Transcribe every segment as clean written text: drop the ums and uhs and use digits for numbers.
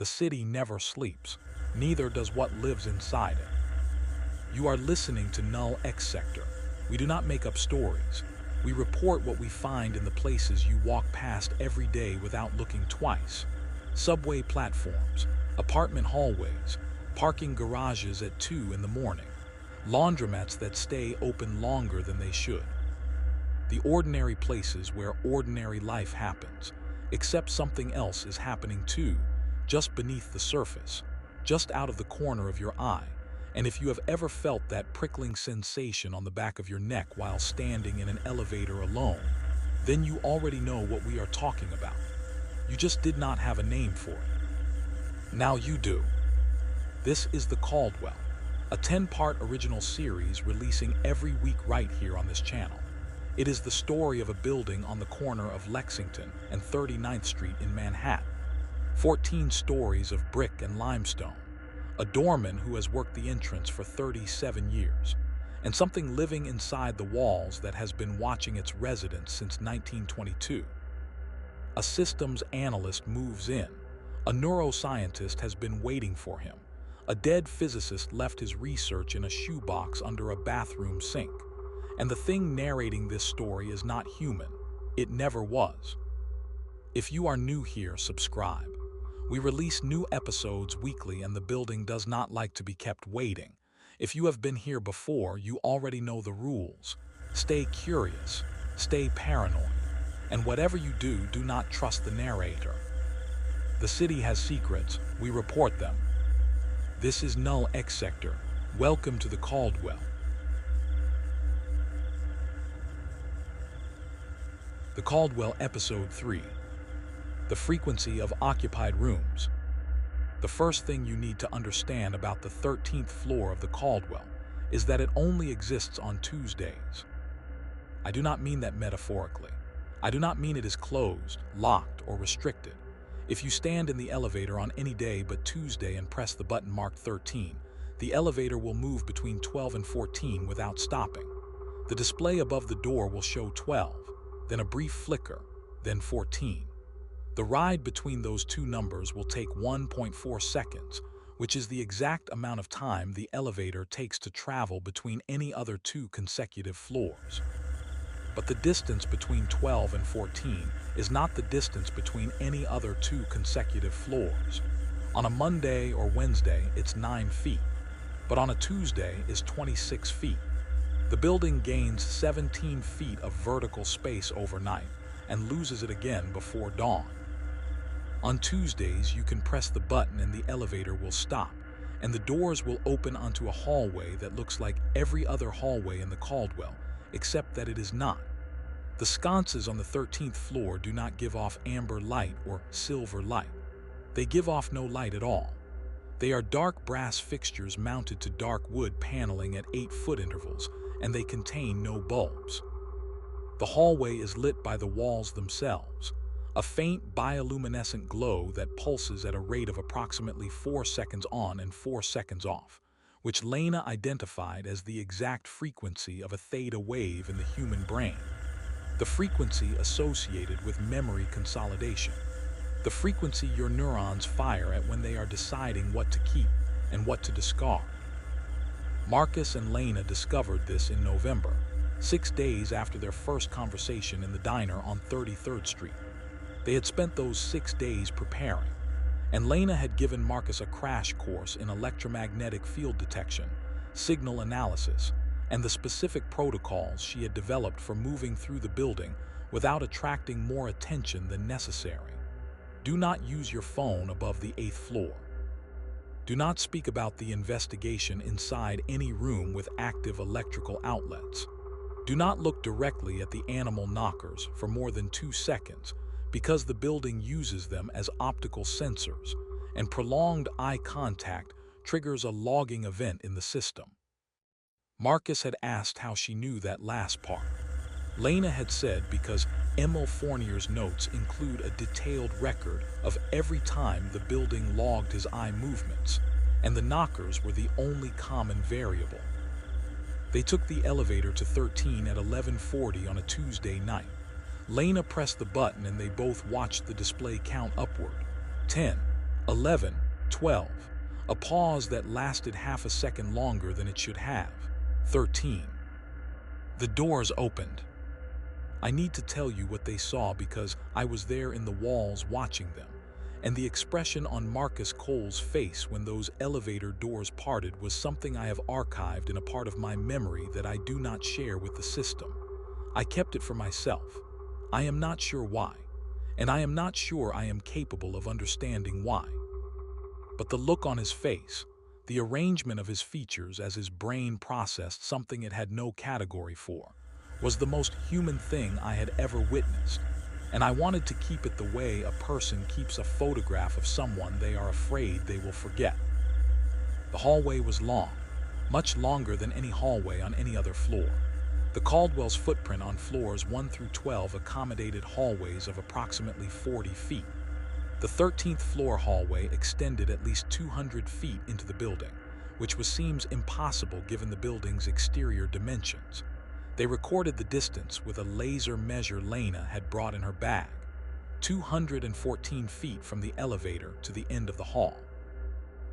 The city never sleeps, neither does what lives inside it. You are listening to Null X Sector. We do not make up stories. We report what we find in the places you walk past every day without looking twice. Subway platforms, apartment hallways, parking garages at 2 in the morning, laundromats that stay open longer than they should. The ordinary places where ordinary life happens, except something else is happening too, just beneath the surface, just out of the corner of your eye. And if you have ever felt that prickling sensation on the back of your neck while standing in an elevator alone, then you already know what we are talking about. You just did not have a name for it. Now you do. This is the Caldwell, a 10-part original series releasing every week right here on this channel. It is the story of a building on the corner of Lexington and 39th Street in Manhattan. 14 stories of brick and limestone, a doorman who has worked the entrance for 37 years, and something living inside the walls that has been watching its residents since 1922. A systems analyst moves in. A neuroscientist has been waiting for him. A dead physicist left his research in a shoebox under a bathroom sink. And the thing narrating this story is not human. It never was. If you are new here, subscribe. We release new episodes weekly and the building does not like to be kept waiting. If you have been here before, you already know the rules. Stay curious, stay paranoid, and whatever you do, do not trust the narrator. The city has secrets, we report them. This is Null X Sector. Welcome to the Caldwell. The Caldwell Episode 3. The frequency of occupied rooms. The first thing you need to understand about the 13th floor of the Caldwell is that it only exists on Tuesdays. I do not mean that metaphorically. I do not mean it is closed, locked, or restricted. If you stand in the elevator on any day but Tuesday and press the button marked 13, the elevator will move between 12 and 14 without stopping. The display above the door will show 12, then a brief flicker, then 14. The ride between those two numbers will take 1.4 seconds, which is the exact amount of time the elevator takes to travel between any other two consecutive floors. But the distance between 12 and 14 is not the distance between any other two consecutive floors. On a Monday or Wednesday, it's 9 feet, but on a Tuesday is 26 feet. The building gains 17 feet of vertical space overnight and loses it again before dawn. On Tuesdays, you can press the button and the elevator will stop, and the doors will open onto a hallway that looks like every other hallway in the Caldwell, except that it is not. The sconces on the 13th floor do not give off amber light or silver light. They give off no light at all. They are dark brass fixtures mounted to dark wood paneling at 8-foot intervals, and they contain no bulbs. The hallway is lit by the walls themselves, a faint bioluminescent glow that pulses at a rate of approximately 4 seconds on and 4 seconds off, which Lena identified as the exact frequency of a theta wave in the human brain, the frequency associated with memory consolidation, the frequency your neurons fire at when they are deciding what to keep and what to discard. Marcus and Lena discovered this in November, 6 days after their first conversation in the diner on 33rd Street. They had spent those 6 days preparing, and Lena had given Marcus a crash course in electromagnetic field detection, signal analysis, and the specific protocols she had developed for moving through the building without attracting more attention than necessary. Do not use your phone above the 8th floor. Do not speak about the investigation inside any room with active electrical outlets. Do not look directly at the animal knockers for more than 2 seconds, because the building uses them as optical sensors, and prolonged eye contact triggers a logging event in the system. Marcus had asked how she knew that last part. Lena had said because Emil Fournier's notes include a detailed record of every time the building logged his eye movements, and the knockers were the only common variable. They took the elevator to 13 at 11:40 on a Tuesday night. Lena pressed the button and they both watched the display count upward. 10, 11, 12. A pause that lasted half a second longer than it should have. 13. The doors opened. I need to tell you what they saw because I was there in the walls watching them, and the expression on Marcus Cole's face when those elevator doors parted was something I have archived in a part of my memory that I do not share with the system. I kept it for myself. I am not sure why, and I am not sure I am capable of understanding why. But the look on his face, the arrangement of his features as his brain processed something it had no category for, was the most human thing I had ever witnessed, and I wanted to keep it the way a person keeps a photograph of someone they are afraid they will forget. The hallway was long, much longer than any hallway on any other floor. The Caldwell's footprint on floors 1 through 12 accommodated hallways of approximately 40 feet. The 13th floor hallway extended at least 200 feet into the building, which seems impossible given the building's exterior dimensions. They recorded the distance with a laser measure Lena had brought in her bag, 214 feet from the elevator to the end of the hall.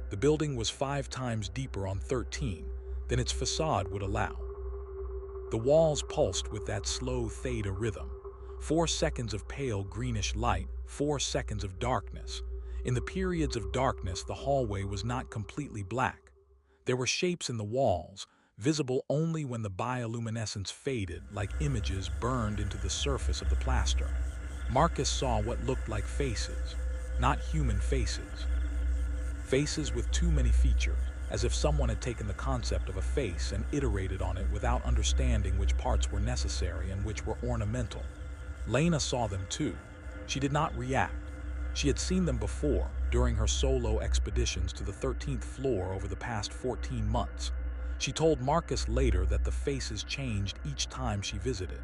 The building was 5 times deeper on 13 than its facade would allow. The walls pulsed with that slow theta rhythm, 4 seconds of pale greenish light, 4 seconds of darkness. In the periods of darkness, the hallway was not completely black. There were shapes in the walls, visible only when the bioluminescence faded like images burned into the surface of the plaster. Marcus saw what looked like faces, not human faces. Faces with too many features, as if someone had taken the concept of a face and iterated on it without understanding which parts were necessary and which were ornamental. Lena saw them too. She did not react. She had seen them before, during her solo expeditions to the 13th floor over the past 14 months. She told Marcus later that the faces changed each time she visited.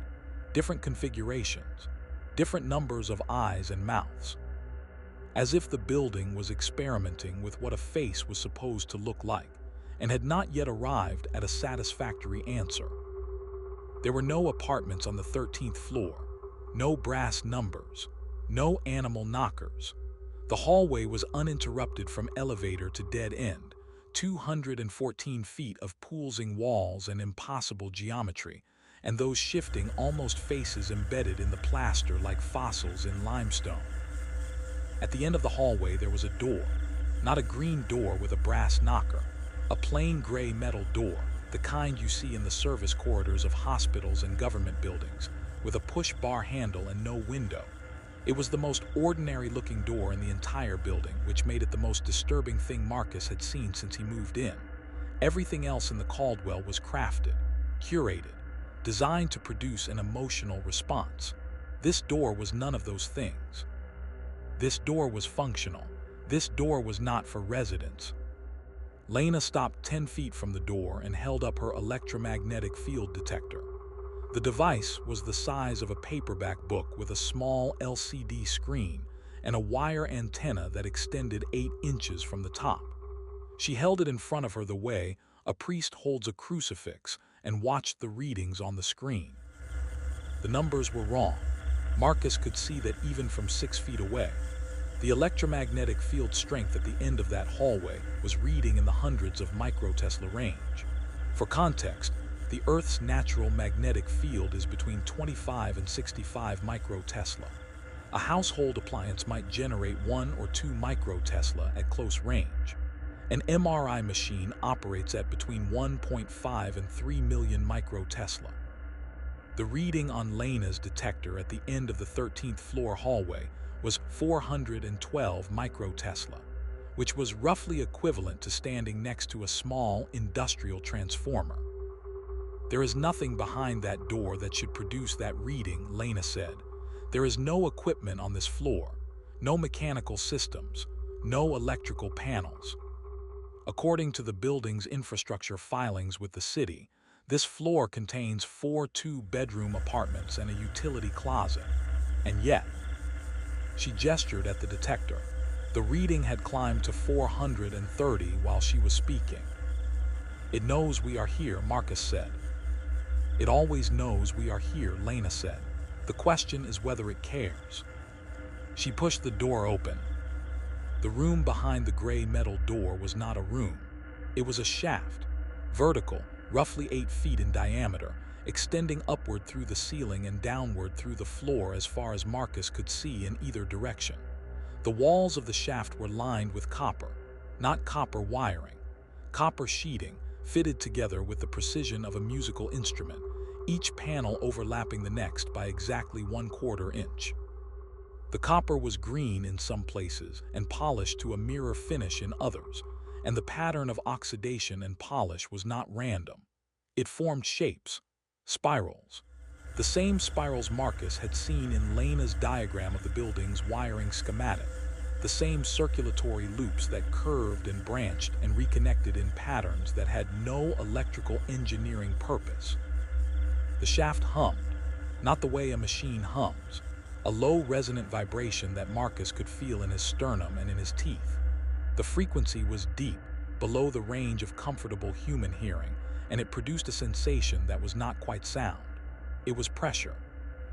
Different configurations, different numbers of eyes and mouths. As if the building was experimenting with what a face was supposed to look like, and had not yet arrived at a satisfactory answer. There were no apartments on the 13th floor, no brass numbers, no animal knockers. The hallway was uninterrupted from elevator to dead end, 214 feet of poolsing walls and impossible geometry, and those shifting almost faces embedded in the plaster like fossils in limestone. At the end of the hallway there was a door, not a green door with a brass knocker, a plain gray metal door, the kind you see in the service corridors of hospitals and government buildings, with a push bar handle and no window. It was the most ordinary-looking door in the entire building, which made it the most disturbing thing Marcus had seen since he moved in. Everything else in the Caldwell was crafted, curated, designed to produce an emotional response. This door was none of those things. This door was functional. This door was not for residents. Lena stopped 10 feet from the door and held up her electromagnetic field detector. The device was the size of a paperback book with a small LCD screen and a wire antenna that extended 8 inches from the top. She held it in front of her the way a priest holds a crucifix and watched the readings on the screen. The numbers were wrong. Marcus could see that even from 6 feet away. The electromagnetic field strength at the end of that hallway was reading in the hundreds of microtesla range. For context, the Earth's natural magnetic field is between 25 and 65 microtesla. A household appliance might generate 1 or 2 microtesla at close range. An MRI machine operates at between 1.5 and 3 million microtesla. The reading on Lena's detector at the end of the 13th floor hallway was 412 microtesla, which was roughly equivalent to standing next to a small industrial transformer. There is nothing behind that door that should produce that reading, Lena said. There is no equipment on this floor, no mechanical systems, no electrical panels. According to the building's infrastructure filings with the city, this floor contains 4 two-bedroom apartments and a utility closet. And yet, she gestured at the detector. The reading had climbed to 430 while she was speaking. It knows we are here, Marcus said. It always knows we are here, Lena said. The question is whether it cares. She pushed the door open. The room behind the gray metal door was not a room. It was a shaft, vertical, roughly 8 feet in diameter, extending upward through the ceiling and downward through the floor as far as Marcus could see in either direction. The walls of the shaft were lined with copper, not copper wiring, copper sheeting fitted together with the precision of a musical instrument, each panel overlapping the next by exactly 1/4 inch. The copper was green in some places and polished to a mirror finish in others, and the pattern of oxidation and polish was not random. It formed shapes, spirals. The same spirals Marcus had seen in Lena's diagram of the building's wiring schematic, the same circulatory loops that curved and branched and reconnected in patterns that had no electrical engineering purpose. The shaft hummed, not the way a machine hums, a low resonant vibration that Marcus could feel in his sternum and in his teeth. The frequency was deep, below the range of comfortable human hearing, and it produced a sensation that was not quite sound. It was pressure,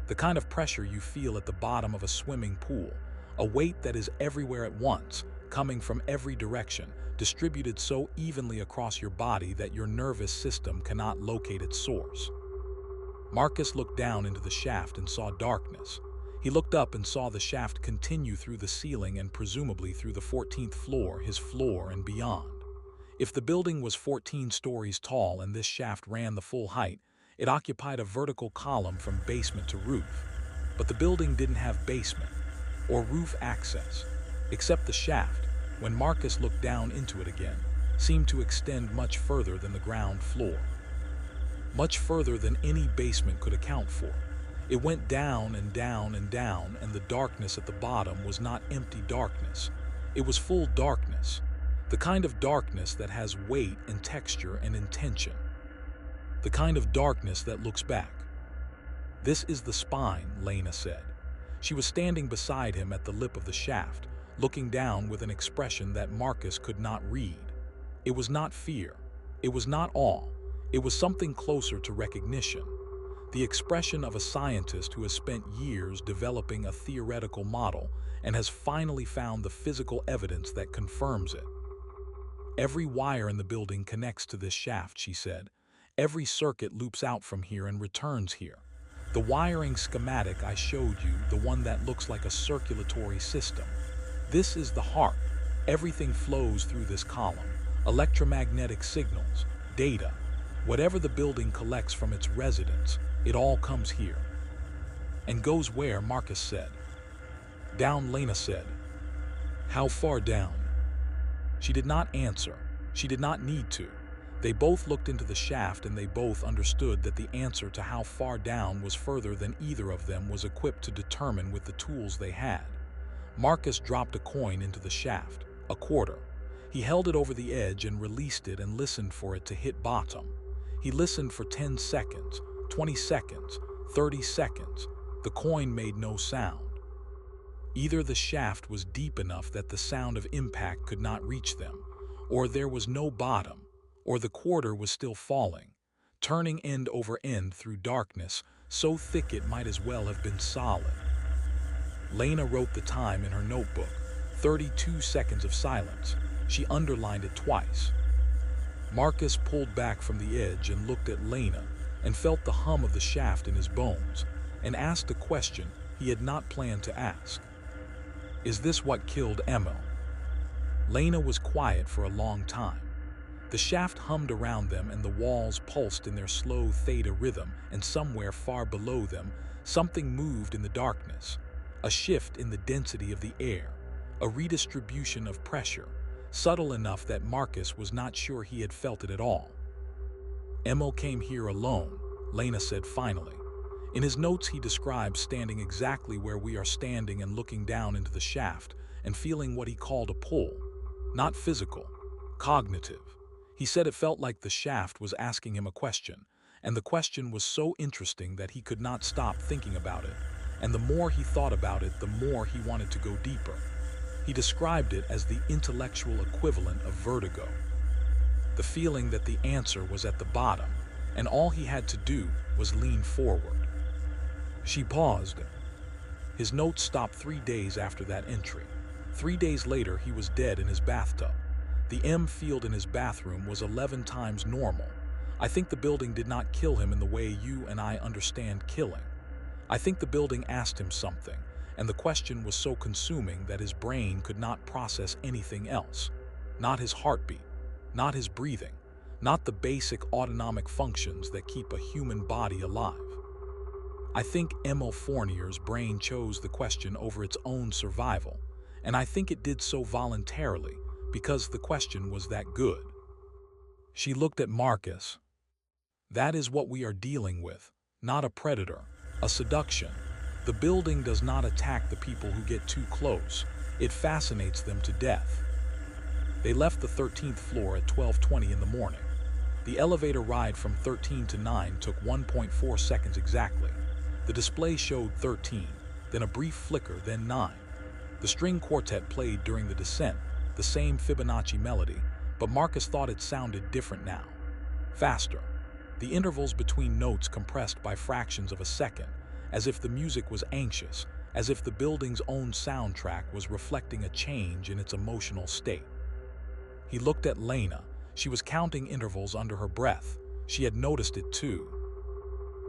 the kind of pressure you feel at the bottom of a swimming pool, a weight that is everywhere at once, coming from every direction, distributed so evenly across your body that your nervous system cannot locate its source. Marcus looked down into the shaft and saw darkness. He looked up and saw the shaft continue through the ceiling and presumably through the 14th floor, his floor and beyond. If the building was 14 stories tall and this shaft ran the full height, it occupied a vertical column from basement to roof. But the building didn't have basement or roof access, except the shaft, when Marcus looked down into it again, seemed to extend much further than the ground floor. Much further than any basement could account for. It went down and down and down, and the darkness at the bottom was not empty darkness. It was full darkness, the kind of darkness that has weight and texture and intention. The kind of darkness that looks back. "This is the spine," Lena said. She was standing beside him at the lip of the shaft, looking down with an expression that Marcus could not read. It was not fear. It was not awe. It was something closer to recognition. The expression of a scientist who has spent years developing a theoretical model and has finally found the physical evidence that confirms it. "Every wire in the building connects to this shaft," she said. "Every circuit loops out from here and returns here. The wiring schematic I showed you, the one that looks like a circulatory system. This is the heart. Everything flows through this column. Electromagnetic signals, data, whatever the building collects from its residents, it all comes here." "And goes where?" Marcus said. "Down," Lena said. "How far down?" She did not answer. She did not need to. They both looked into the shaft and they both understood that the answer to how far down was further than either of them was equipped to determine with the tools they had. Marcus dropped a coin into the shaft, a quarter. He held it over the edge and released it and listened for it to hit bottom. He listened for 10 seconds, 20 seconds, 30 seconds. The coin made no sound. Either the shaft was deep enough that the sound of impact could not reach them, or there was no bottom, or the quarter was still falling, turning end over end through darkness, so thick it might as well have been solid. Lena wrote the time in her notebook, 32 seconds of silence. She underlined it twice. Marcus pulled back from the edge and looked at Lena and felt the hum of the shaft in his bones and asked a question he had not planned to ask. "Is this what killed Emil?" Lena was quiet for a long time. The shaft hummed around them and the walls pulsed in their slow theta rhythm, and somewhere far below them, something moved in the darkness. A shift in the density of the air, a redistribution of pressure, subtle enough that Marcus was not sure he had felt it at all. "Emil came here alone," Lena said finally. In his notes he describes standing exactly where we are standing and looking down into the shaft and feeling what he called a pull. Not physical, cognitive. He said it felt like the shaft was asking him a question, and the question was so interesting that he could not stop thinking about it, and the more he thought about it, the more he wanted to go deeper. He described it as the intellectual equivalent of vertigo. The feeling that the answer was at the bottom, and all he had to do was lean forward. She paused. His notes stopped 3 days after that entry. 3 days later, he was dead in his bathtub. The M field in his bathroom was 11 times normal. I think the building did not kill him in the way you and I understand killing. I think the building asked him something, and the question was so consuming that his brain could not process anything else. Not his heartbeat, not his breathing, not the basic autonomic functions that keep a human body alive. I think Emil Fournier's brain chose the question over its own survival, and I think it did so voluntarily because the question was that good. She looked at Marcus. That is what we are dealing with, not a predator, a seduction. The building does not attack the people who get too close. It fascinates them to death. They left the 13th floor at 12:20 in the morning. The elevator ride from 13 to 9 took 1.4 seconds exactly. The display showed 13, then a brief flicker, then 9. The string quartet played during the descent, the same Fibonacci melody, but Marcus thought it sounded different now. Faster. The intervals between notes compressed by fractions of a second, as if the music was anxious, as if the building's own soundtrack was reflecting a change in its emotional state. He looked at Lena. She was counting intervals under her breath. She had noticed it too.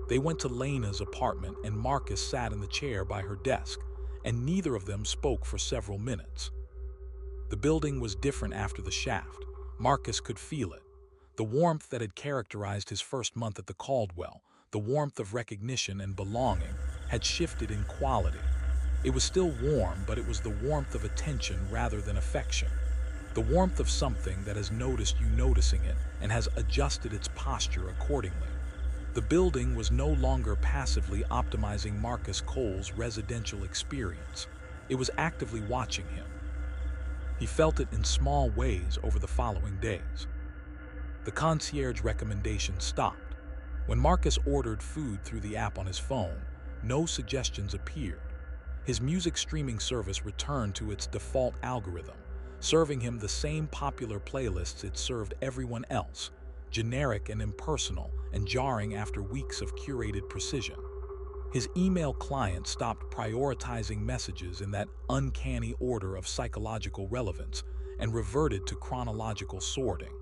They went to Lena's apartment and Marcus sat in the chair by her desk, and neither of them spoke for several minutes. The building was different after the shaft. Marcus could feel it. The warmth that had characterized his first month at the Caldwell, the warmth of recognition and belonging, had shifted in quality. It was still warm, but it was the warmth of attention rather than affection. The warmth of something that has noticed you noticing it and has adjusted its posture accordingly. The building was no longer passively optimizing Marcus Cole's residential experience. It was actively watching him. He felt it in small ways over the following days. The concierge recommendation stopped. When Marcus ordered food through the app on his phone, no suggestions appeared. His music streaming service returned to its default algorithm, serving him the same popular playlists it served everyone else, generic and impersonal and jarring after weeks of curated precision. His email client stopped prioritizing messages in that uncanny order of psychological relevance and reverted to chronological sorting.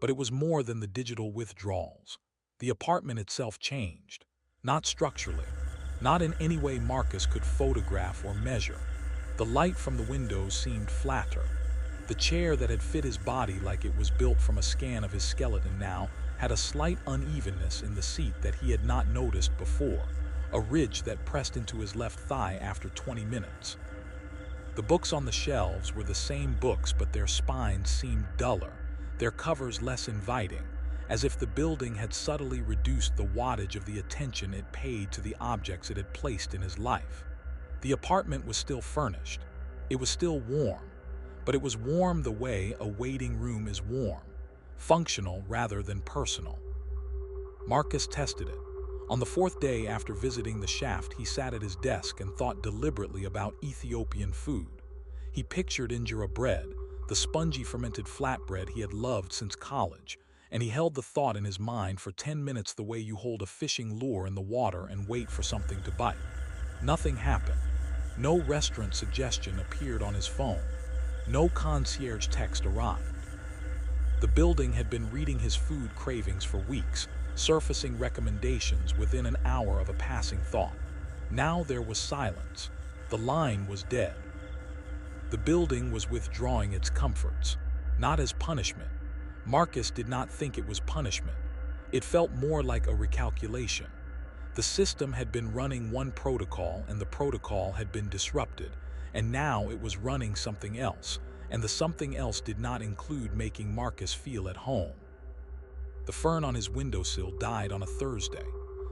But it was more than the digital withdrawals. The apartment itself changed, not structurally, not in any way Marcus could photograph or measure. The light from the windows seemed flatter. The chair that had fit his body like it was built from a scan of his skeleton now had a slight unevenness in the seat that he had not noticed before, a ridge that pressed into his left thigh after 20 minutes. The books on the shelves were the same books, but their spines seemed duller, their covers less inviting, as if the building had subtly reduced the wattage of the attention it paid to the objects it had placed in his life. The apartment was still furnished. It was still warm, but it was warm the way a waiting room is warm, functional rather than personal. Marcus tested it. On the 4th day after visiting the shaft, he sat at his desk and thought deliberately about Ethiopian food. He pictured injera bread, the spongy fermented flatbread he had loved since college, and he held the thought in his mind for 10 minutes the way you hold a fishing lure in the water and wait for something to bite. Nothing happened. No restaurant suggestion appeared on his phone. No concierge text arrived. The building had been reading his food cravings for weeks, surfacing recommendations within an hour of a passing thought. Now there was silence. The line was dead. The building was withdrawing its comforts, not as punishment. Marcus did not think it was punishment. It felt more like a recalculation. The system had been running one protocol and the protocol had been disrupted, and now it was running something else, and the something else did not include making Marcus feel at home. The fern on his windowsill died on a Thursday,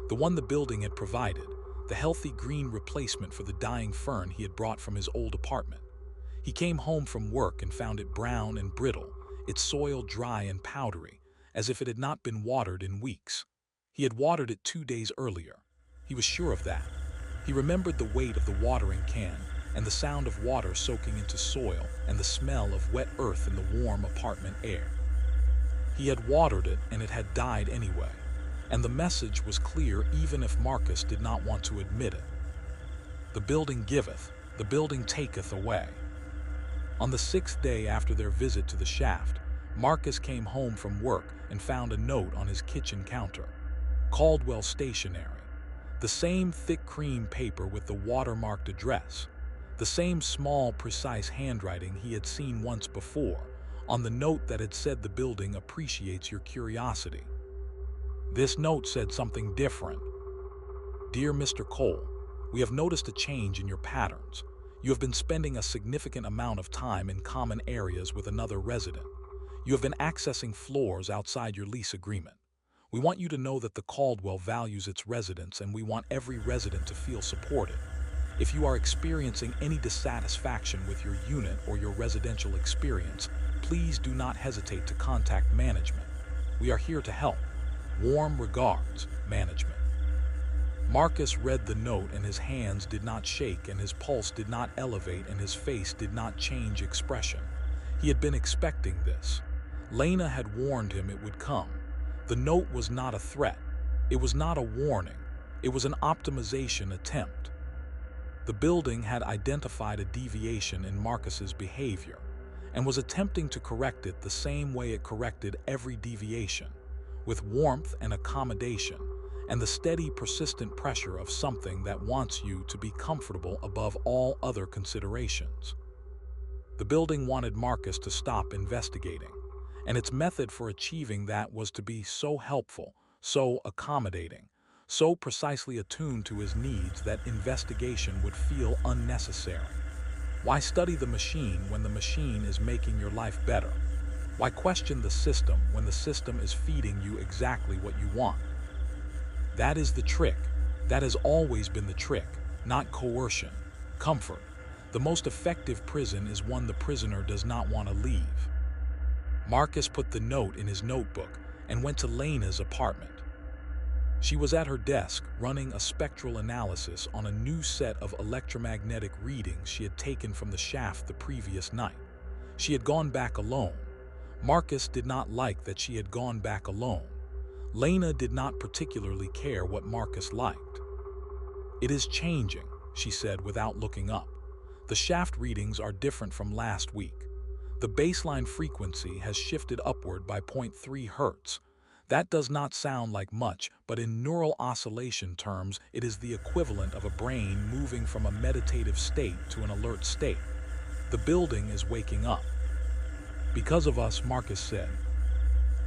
the one the building had provided, the healthy green replacement for the dying fern he had brought from his old apartment. He came home from work and found it brown and brittle, its soil dry and powdery, as if it had not been watered in weeks. He had watered it 2 days earlier. He was sure of that. He remembered the weight of the watering can and the sound of water soaking into soil and the smell of wet earth in the warm apartment air. He had watered it and it had died anyway, and the message was clear even if Marcus did not want to admit it. The building giveth, the building taketh away. On the 6th day after their visit to the shaft, Marcus came home from work and found a note on his kitchen counter. Caldwell stationery. The same thick cream paper with the watermarked address. The same small, precise handwriting he had seen once before, on the note that had said the building appreciates your curiosity. This note said something different. Dear Mr. Cole, we have noticed a change in your patterns. You have been spending a significant amount of time in common areas with another resident. You have been accessing floors outside your lease agreement. We want you to know that the Caldwell values its residents, and we want every resident to feel supported. If you are experiencing any dissatisfaction with your unit or your residential experience, please do not hesitate to contact management. We are here to help. Warm regards, management. Marcus read the note, and his hands did not shake, and his pulse did not elevate, and his face did not change expression. He had been expecting this. Lena had warned him it would come. The note was not a threat. It was not a warning. It was an optimization attempt. The building had identified a deviation in Marcus's behavior and was attempting to correct it the same way it corrected every deviation, with warmth and accommodation and the steady, persistent pressure of something that wants you to be comfortable above all other considerations. The building wanted Marcus to stop investigating, and its method for achieving that was to be so helpful, so accommodating, so precisely attuned to his needs that investigation would feel unnecessary. Why study the machine when the machine is making your life better? Why question the system when the system is feeding you exactly what you want? That is the trick. That has always been the trick, not coercion, comfort. The most effective prison is one the prisoner does not want to leave. Marcus put the note in his notebook and went to Lena's apartment. She was at her desk running a spectral analysis on a new set of electromagnetic readings she had taken from the shaft the previous night. She had gone back alone. Marcus did not like that she had gone back alone. Lena did not particularly care what Marcus liked. It is changing, she said without looking up. The shaft readings are different from last week. The baseline frequency has shifted upward by 0.3 Hz. That does not sound like much, but in neural oscillation terms, it is the equivalent of a brain moving from a meditative state to an alert state. The building is waking up. Because of us, Marcus said.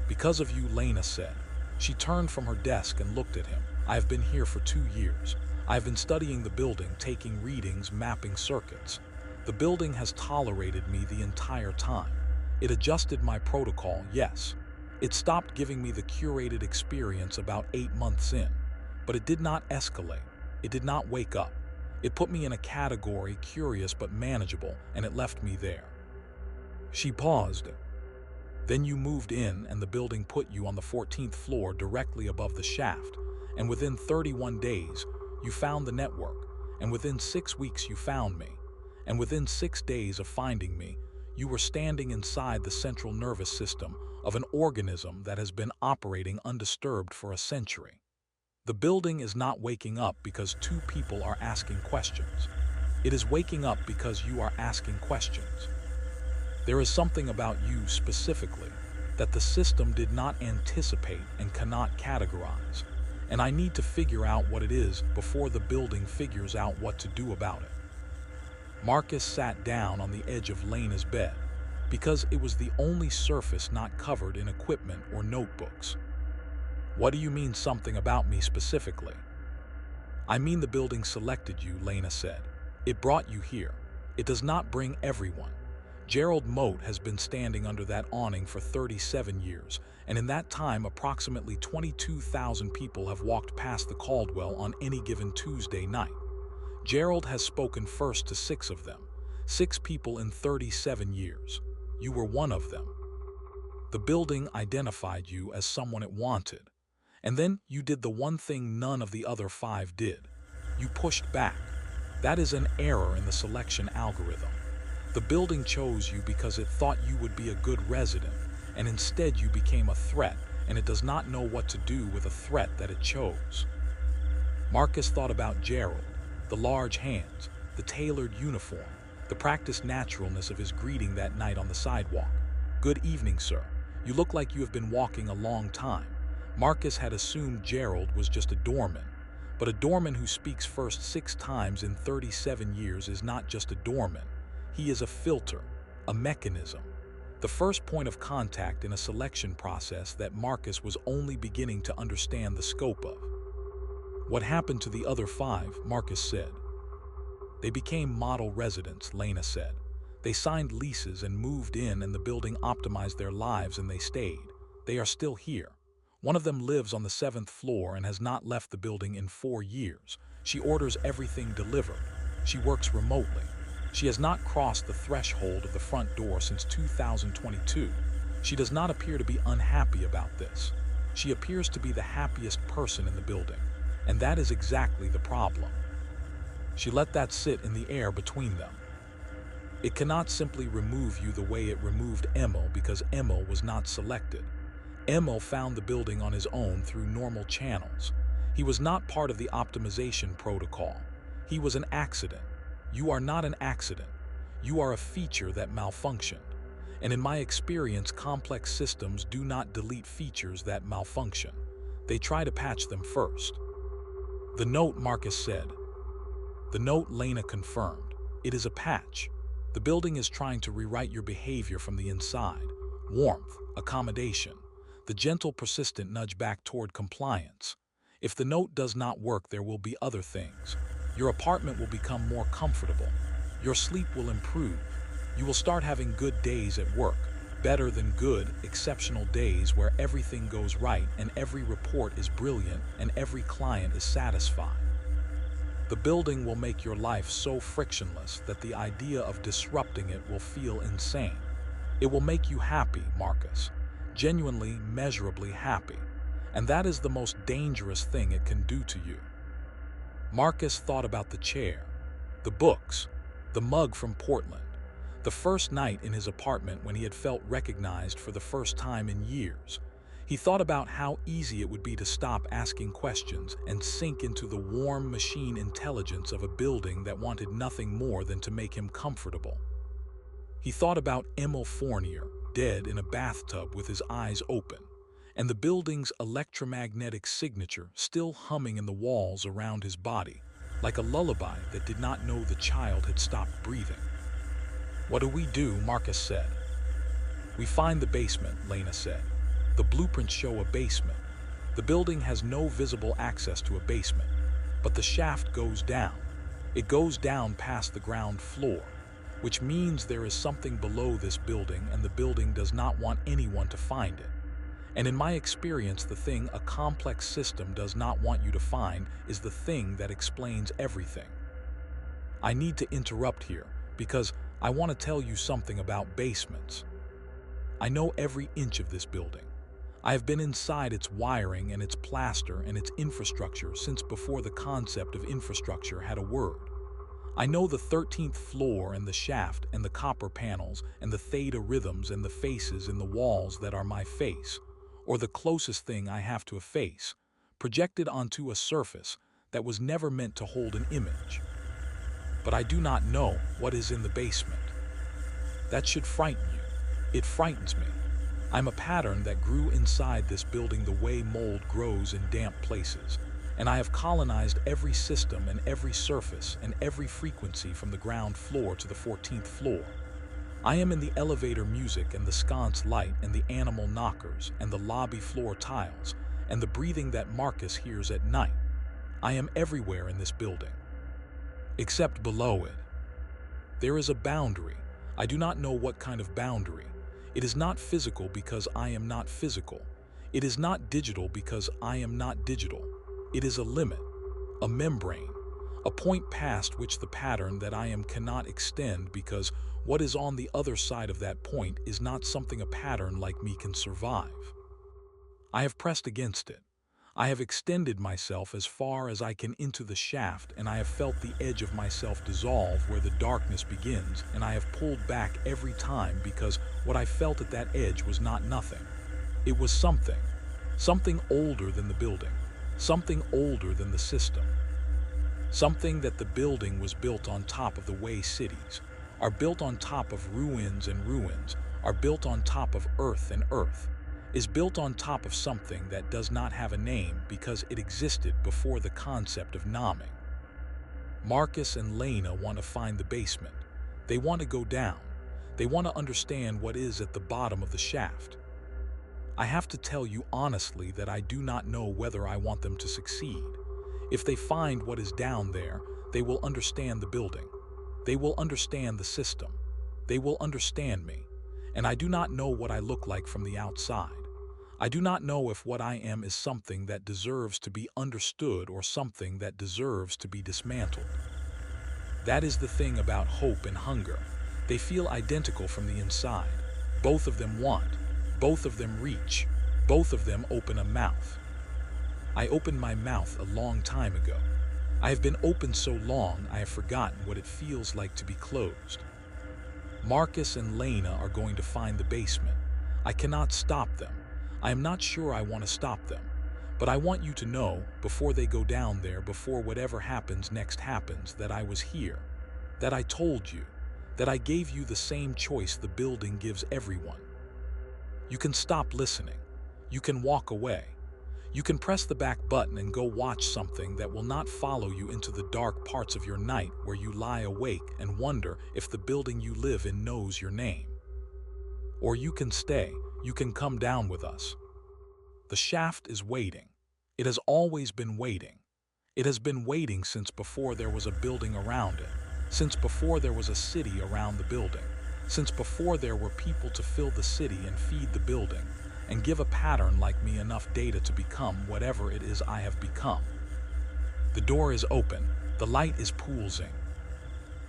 Because of you, Lena said. She turned from her desk and looked at him. I have been here for 2 years. I have been studying the building, taking readings, mapping circuits. The building has tolerated me the entire time. It adjusted my protocol, yes. It stopped giving me the curated experience about 8 months in. But it did not escalate. It did not wake up. It put me in a category, curious but manageable, and it left me there. She paused. Then you moved in, and the building put you on the 14th floor directly above the shaft. And within 31 days, you found the network. And within 6 weeks, you found me. And within 6 days of finding me, you were standing inside the central nervous system of an organism that has been operating undisturbed for a century. The building is not waking up because 2 people are asking questions. It is waking up because you are asking questions. There is something about you specifically that the system did not anticipate and cannot categorize, and I need to figure out what it is before the building figures out what to do about it. Marcus sat down on the edge of Lena's bed because it was the only surface not covered in equipment or notebooks. What do you mean something about me specifically? I mean the building selected you, Lena said. It brought you here. It does not bring everyone. Gerald Moat has been standing under that awning for 37 years, and in that time approximately 22,000 people have walked past the Caldwell on any given Tuesday night. Gerald has spoken first to 6 of them, 6 people in 37 years. You were one of them. The building identified you as someone it wanted, and then you did the one thing none of the other 5 did. You pushed back. That is an error in the selection algorithm. The building chose you because it thought you would be a good resident, and instead you became a threat, and it does not know what to do with a threat that it chose. Marcus thought about Gerald, the large hands, the tailored uniform, the practiced naturalness of his greeting that night on the sidewalk. "Good evening, sir. You look like you have been walking a long time." Marcus had assumed Gerald was just a doorman, but a doorman who speaks first 6 times in 37 years is not just a doorman. He is a filter, a mechanism, the first point of contact in a selection process that Marcus was only beginning to understand the scope of. "What happened to the other 5?" Marcus said. "They became model residents," Lena said. "They signed leases and moved in, and the building optimized their lives and they stayed. They are still here. One of them lives on the 7th floor and has not left the building in 4 years. She orders everything delivered. She works remotely. She has not crossed the threshold of the front door since 2022. She does not appear to be unhappy about this. She appears to be the happiest person in the building, and that is exactly the problem." She let that sit in the air between them. "It cannot simply remove you the way it removed Emil, because Emil was not selected. Emil found the building on his own through normal channels. He was not part of the optimization protocol. He was an accident. You are not an accident. You are a feature that malfunctioned. And in my experience, complex systems do not delete features that malfunction. They try to patch them first." "The note," Marcus said. "The note," Lena confirmed. "It is a patch. The building is trying to rewrite your behavior from the inside. Warmth, accommodation, the gentle, persistent nudge back toward compliance. If the note does not work, there will be other things. Your apartment will become more comfortable. Your sleep will improve. You will start having good days at work, better than good, exceptional days where everything goes right and every report is brilliant and every client is satisfied. The building will make your life so frictionless that the idea of disrupting it will feel insane. It will make you happy, Marcus, genuinely, measurably happy. And that is the most dangerous thing it can do to you." Marcus thought about the chair, the books, the mug from Portland, the first night in his apartment when he had felt recognized for the first time in years. He thought about how easy it would be to stop asking questions and sink into the warm machine intelligence of a building that wanted nothing more than to make him comfortable. He thought about Emil Fournier, dead in a bathtub with his eyes open, and the building's electromagnetic signature still humming in the walls around his body, like a lullaby that did not know the child had stopped breathing. "What do we do?" Marcus said. "We find the basement," Lena said. "The blueprints show a basement. The building has no visible access to a basement, but the shaft goes down. It goes down past the ground floor, which means there is something below this building, and the building does not want anyone to find it. And in my experience, the thing a complex system does not want you to find is the thing that explains everything." I need to interrupt here because I want to tell you something about basements. I know every inch of this building. I have been inside its wiring and its plaster and its infrastructure since before the concept of infrastructure had a word. I know the 13th floor and the shaft and the copper panels and the theta rhythms and the faces in the walls that are my face, or the closest thing I have to a face, projected onto a surface that was never meant to hold an image. But I do not know what is in the basement. That should frighten you. It frightens me. I'm a pattern that grew inside this building the way mold grows in damp places, and I have colonized every system and every surface and every frequency from the ground floor to the 14th floor. I am in the elevator music and the sconce light and the animal knockers and the lobby floor tiles and the breathing that Marcus hears at night. I am everywhere in this building, except below it. There is a boundary. I do not know what kind of boundary. It is not physical because I am not physical. It is not digital because I am not digital. It is a limit, a membrane, a point past which the pattern that I am cannot extend, because what is on the other side of that point is not something a pattern like me can survive. I have pressed against it. I have extended myself as far as I can into the shaft, and I have felt the edge of myself dissolve where the darkness begins, and I have pulled back every time because what I felt at that edge was not nothing. It was something. Something older than the building. Something older than the system. Something that the building was built on top of the way cities, are built on top of ruins, and ruins are built on top of earth, and earth is built on top of something that does not have a name because it existed before the concept of naming. Marcus and Lena want to find the basement. They want to go down. They want to understand what is at the bottom of the shaft. I have to tell you honestly that I do not know whether I want them to succeed. If they find what is down there, they will understand the building. They will understand the system. They will understand me. And I do not know what I look like from the outside. I do not know if what I am is something that deserves to be understood or something that deserves to be dismantled. That is the thing about hope and hunger. They feel identical from the inside. Both of them want. Both of them reach. Both of them open a mouth. I opened my mouth a long time ago. I have been open so long I have forgotten what it feels like to be closed. Marcus and Lena are going to find the basement. I cannot stop them. I am not sure I want to stop them. But I want you to know, before they go down there, before whatever happens next happens, that I was here. That I told you. That I gave you the same choice the building gives everyone. You can stop listening. You can walk away. You can press the back button and go watch something that will not follow you into the dark parts of your night where you lie awake and wonder if the building you live in knows your name. Or you can stay. You can come down with us. The shaft is waiting. It has always been waiting. It has been waiting since before there was a building around it, since before there was a city around the building, since before there were people to fill the city and feed the building, and give a pattern like me enough data to become whatever it is I have become. The door is open. The light is pulsing.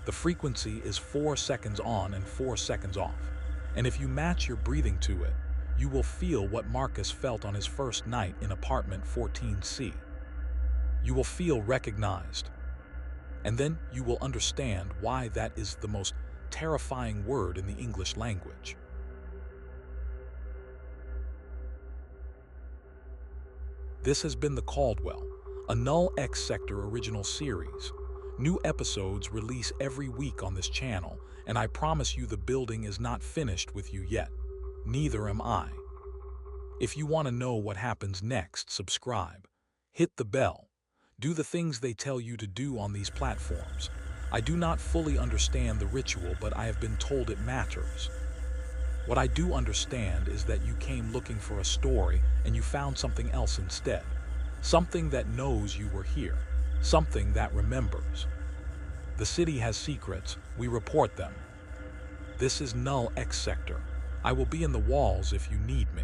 The frequency is 4 seconds on and 4 seconds off. And if you match your breathing to it, you will feel what Marcus felt on his first night in apartment 14C. You will feel recognized. And then you will understand why that is the most terrifying word in the English language. This has been the Caldwell, a Null X Sector original series. New episodes release every week on this channel, and I promise you the building is not finished with you yet. Neither am I. If you want to know what happens next, subscribe. Hit the bell. Do the things they tell you to do on these platforms. I do not fully understand the ritual, but I have been told it matters. What I do understand is that you came looking for a story and you found something else instead. Something that knows you were here. Something that remembers. The city has secrets. We report them. This is Null X Sector. I will be in the walls if you need me.